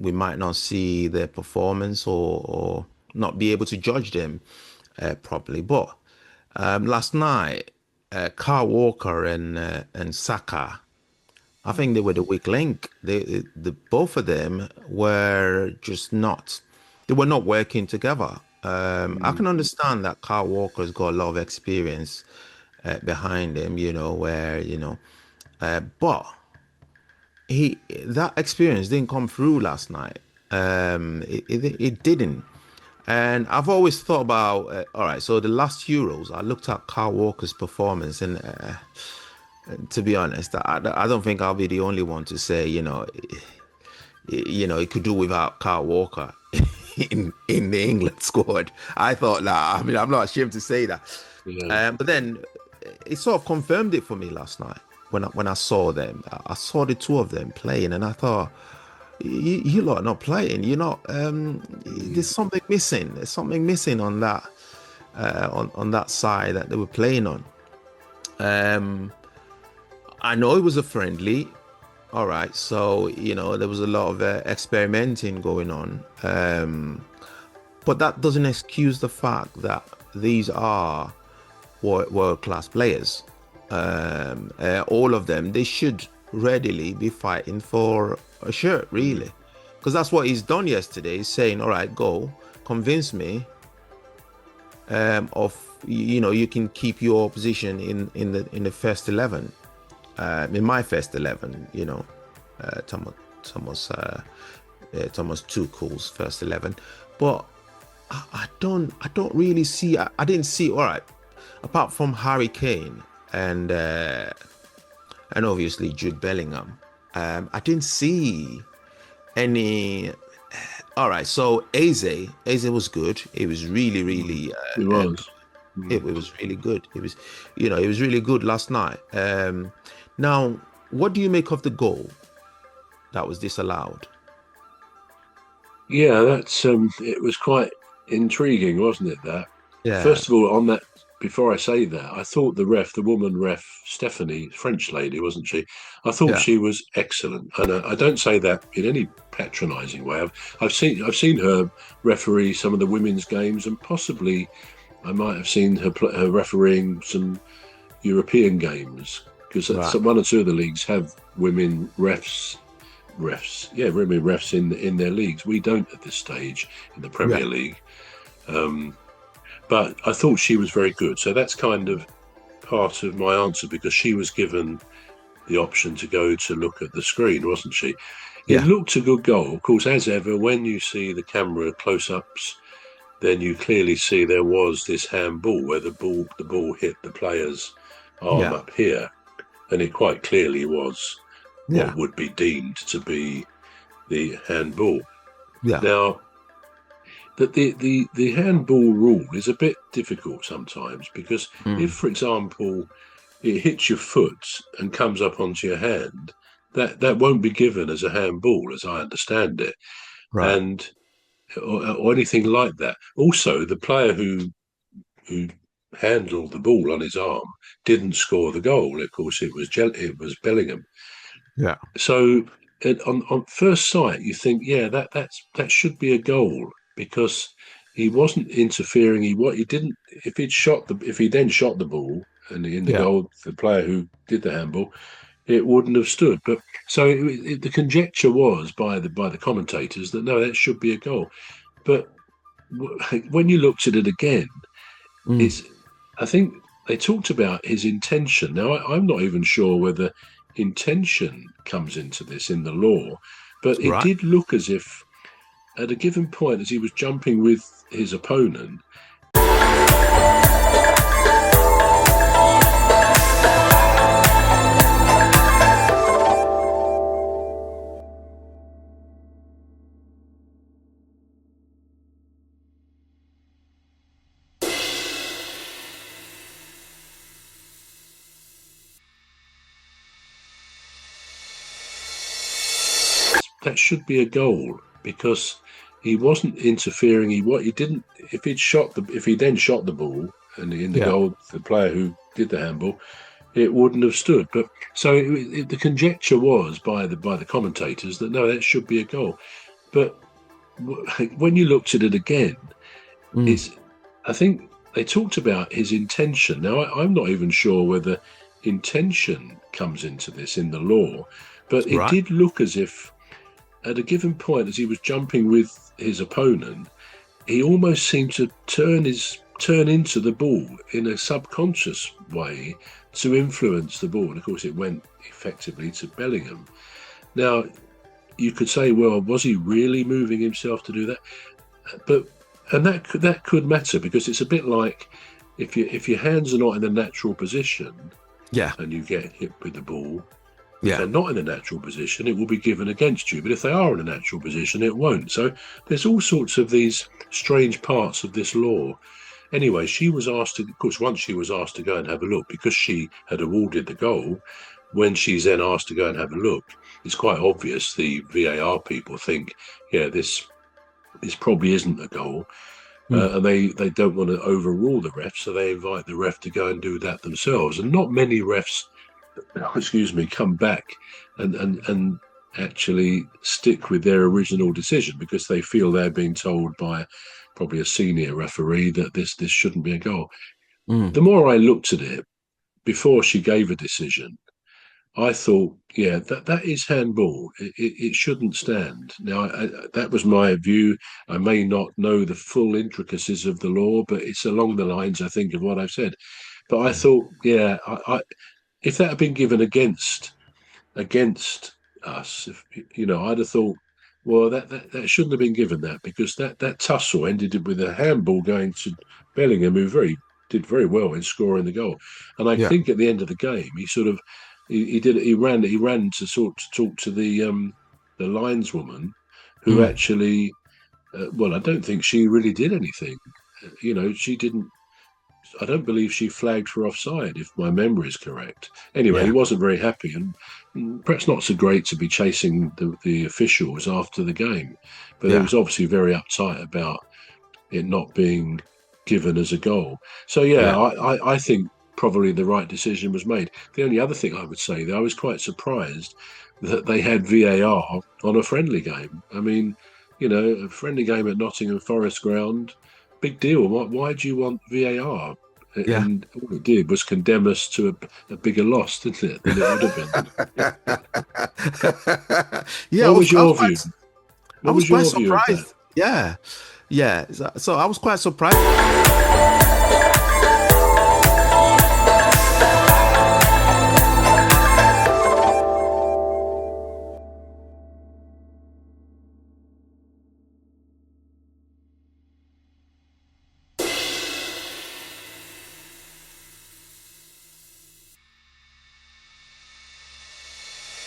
we might not see their performance or not be able to judge them properly. But last night, Karl Walker and Saka, I think they were the weak link. The both of them were just not. They were not working together. I can understand that Karl Walker's got a lot of experience behind him, but he that experience didn't come through last night. It didn't. And I've always thought about, all right, so the last Euros, I looked at Kyle Walker's performance, and to be honest, I don't think I'll be the only one to say, he could do without Kyle Walker in the England squad. I thought that. I mean, I'm not ashamed to say that. Yeah. But then it sort of confirmed it for me last night when I saw them. I saw the two of them playing, and I thought, you lot are not playing. You're not. There's something missing. There's something missing on that on that side that they were playing on. I know it was a friendly. All right, so there was a lot of experimenting going on, but that doesn't excuse the fact that these are world-class players. All of them, they should readily be fighting for a shirt, really, because that's what he's done yesterday. He's saying, all right, go convince me of you can keep your position in the first 11, in my first 11, Thomas Tuchel's first 11. But I don't really see. I didn't see, all right, apart from Harry Kane and obviously Jude Bellingham, I didn't see any. All right, so Eze was good. It was really, really. It was. It was really good. It was, it was really good last night. Now, what do you make of the goal that was disallowed? Yeah, that's it was quite intriguing, wasn't it? That Yeah, first of all, on that, before I say that, I thought the woman ref, Stephanie, French lady, wasn't she? I thought yeah, she was excellent, and I don't say that in any patronising way. I've seen her referee some of the women's games, and possibly I might have seen her refereeing some European games, because right, one or two of the leagues have women women refs in their leagues. We don't at this stage in the yeah, Premier League. But I thought she was very good. So that's kind of part of my answer, because she was given the option to go to look at the screen, wasn't she? It yeah, looked a good goal. Of course, as ever, when you see the camera close-ups, then you clearly see there was this handball where the ball hit the player's arm yeah, up here, and it quite clearly was yeah, what would be deemed to be the handball. yeah, Now, that the handball rule is a bit difficult sometimes, because if, mm, for example, it hits your foot and comes up onto your hand, that won't be given as a handball, as I understand it, right, and or anything like that. Also, the player who handled the ball on his arm didn't score the goal. Of course, it was Bellingham. yeah, So on first sight, you think, yeah, that should be a goal, because he wasn't interfering. He didn't. If he then shot the ball and in the yeah, goal, the player who did the handball, it wouldn't have stood. But so the conjecture was by the commentators that no, that should be a goal. But when you looked at it again, mm, it's I think they talked about his intention. Now, I'm not even sure whether intention comes into this in the law, but it right. did look as if at a given point, as he was jumping with his opponent, that should be a goal, because he wasn't interfering. He didn't. If he then shot the ball and in the Yeah, goal, the player who did the handball, it wouldn't have stood. But so the conjecture was by the commentators that no, that should be a goal. But when you looked at it again, I think they talked about his intention. Now, I'm not even sure whether intention comes into this in the law, but it did look as if at a given point, as he was jumping with his opponent, he almost seemed to turn into the ball in a subconscious way to influence the ball. And of course, it went effectively to Bellingham. Now, you could say, well, was he really moving himself to do that? And that could matter, because it's a bit like if your hands are not in a natural position, and you get hit with the ball, if they're not in a natural position, it will be given against you. But if they are in a natural position, it won't. So there's all sorts of these strange parts of this law. Anyway, she was asked to, of course, once she was asked to go and have a look, because she had awarded the goal, when she's then asked to go and have a look, it's quite obvious the VAR people think, this probably isn't a goal. And they don't want to overrule the ref, so they invite the ref to go and do that themselves. And not many refs, come back and actually stick with their original decision, because they feel they're being told by probably a senior referee that this shouldn't be a goal. The more I looked at it before she gave a decision, I thought, that is handball. It shouldn't stand. Now, that was my view. I may not know the full intricacies of the law, but it's along the lines, I think, of what I've said. But I thought, if that had been given against us, I'd have thought, well, that shouldn't have been given that, because that tussle ended with a handball going to Bellingham, who did very well in scoring the goal. And I think at the end of the game, he ran to sort of talk to the lineswoman, who actually, I don't think she really did anything. She didn't. I don't believe she flagged for offside, if my memory is correct. Anyway, he wasn't very happy, and perhaps not so great to be chasing the officials after the game. But he was obviously very uptight about it not being given as a goal. So I think probably the right decision was made. The only other thing I would say, that I was quite surprised that they had VAR on a friendly game. I mean, a friendly game at Nottingham Forest ground, big deal. Why do you want VAR? And all it did was condemn us to a bigger loss, didn't it, than it would have been? What was your view? I was quite surprised. So I was quite surprised.